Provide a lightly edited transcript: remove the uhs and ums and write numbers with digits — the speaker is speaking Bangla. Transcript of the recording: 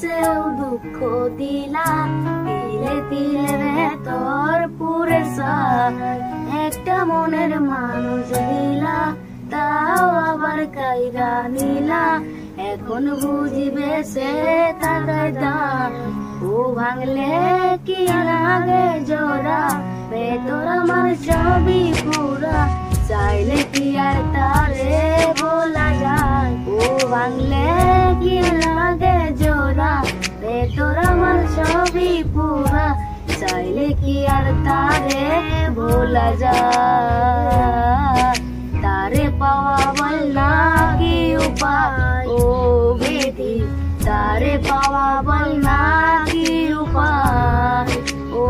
সেও দুঃখ দিলা, তিলে তিলে ভেতর পুরে একটা মনের মানুষ দিলা, তাও আবার কাইরা নিলা। এখন বুঝিবে সে তাদের দাম, ও ভাঙলে কি লাগে জোড়া, ভেতর আমার সবই পুরা, চাইলে কি আর তারে বলা যায়। ও ভাঙলে কি লাগে জোড়া, ভেতর আমার সবই পুরা, চাইলে কি আর তারে ভোলা যায়। তারে পাওয়া বল না কি উপায় ও বেটি, তারে পাওয়া বল না কি উপায় ও